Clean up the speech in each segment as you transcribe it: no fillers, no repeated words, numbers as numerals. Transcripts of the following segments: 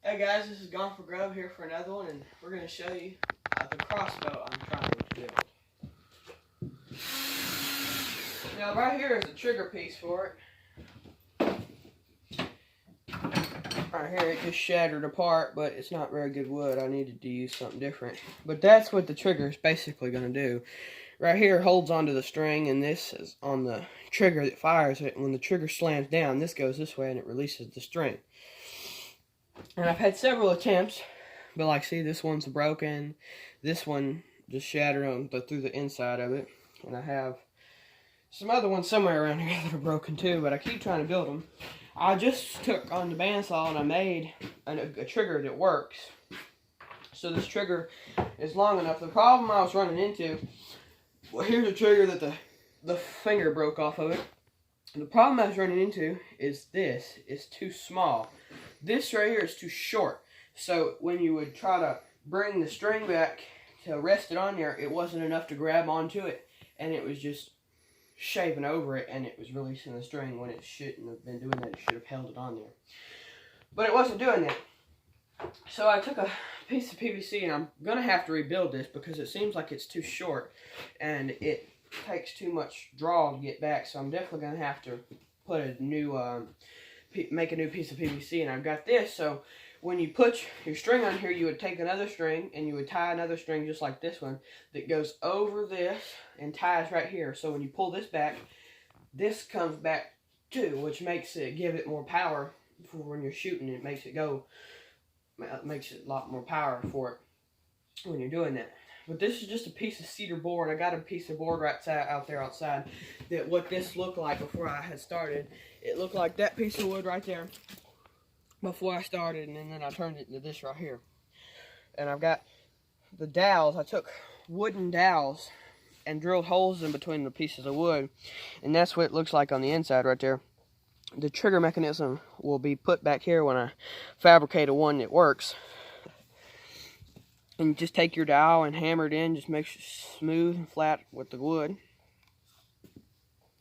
Hey guys, this is Gone for Grub here for another one, and we're going to show you the crossbow I'm trying to build. Now right here is a trigger piece for it. Right here it just shattered apart, but it's not very good wood. I needed to use something different. But that's what the trigger is basically going to do. Right here holds onto the string, and this is on the trigger that fires it. When the trigger slams down, this goes this way and it releases the string. And I've had several attempts, but like, see, this one's broken. This one just shattered on through the inside of it. And I have some other ones somewhere around here that are broken too, but I keep trying to build them. I just took on the bandsaw and I made a trigger that works. So this trigger is long enough. The problem I was running into, well, here's a trigger that the finger broke off of it. And the problem I was running into is this is too small. This right here is too short. So when you would try to bring the string back to rest it on there, it wasn't enough to grab onto it. And it was just shaving over it, and it was releasing the string when it shouldn't have been doing that. It should have held it on there. But it wasn't doing that. So I took a piece of PVC, and I'm going to have to rebuild this because it seems like it's too short. And it takes too much draw to get back. So I'm definitely going to have to put a new... make a new piece of PVC, and I've got this. So when you put your string on here, you would take another string and you would tie another string just like this one that goes over this and ties right here. So when you pull this back, this comes back too, which makes it give it more power for when you're shooting. It makes it a lot more power for it when you're doing that. But this is just a piece of cedar board. I got a piece of board right out there outside that what this looked like before I had started. It looked like that piece of wood right there before I started, and then I turned it into this right here. And I've got the dowels. I took wooden dowels and drilled holes in between the pieces of wood, and that's what it looks like on the inside right there. The trigger mechanism will be put back here when I fabricate a one that works. And you just take your dowel and hammer it in, just make sure it's smooth and flat with the wood.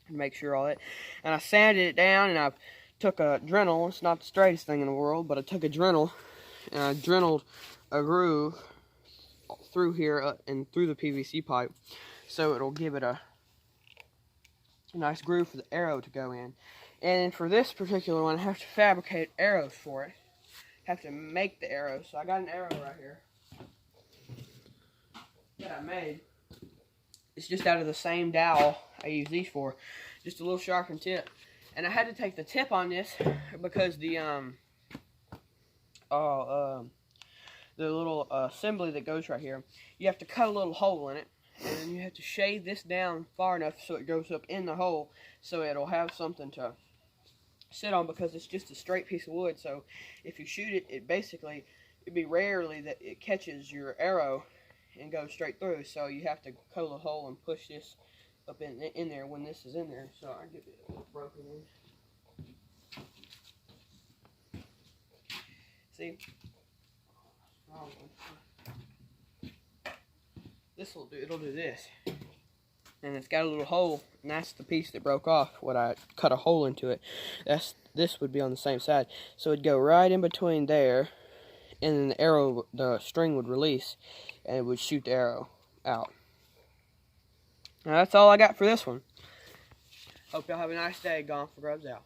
And make sure all that. And I sanded it down, and I took a Dremel. It's not the straightest thing in the world, but I took a Dremel and I Dremeled a groove through here and through the PVC pipe, so it'll give it a nice groove for the arrow to go in. And for this particular one, I have to fabricate arrows for it. I have to make the arrows. So I got an arrow right here that I made. It's just out of the same dowel I use these for, just a little sharpened tip. And I had to take the tip on this because the little assembly that goes right here, you have to cut a little hole in it, and then you have to shave this down far enough so it goes up in the hole, so it'll have something to sit on, because it's just a straight piece of wood. So if you shoot it, it'd be rarely that it catches your arrow and goes straight through. So you have to cut a hole and push this up in there when this is in there. So I get it a little broken in. See? This will do. It'll do this, and it's got a little hole, and that's the piece that broke off. What I cut a hole into it. This would be on the same side, so it'd go right in between there, and then the string would release, and it would shoot the arrow out. Now that's all I got for this one. Hope y'all have a nice day. Gone for Grubs out.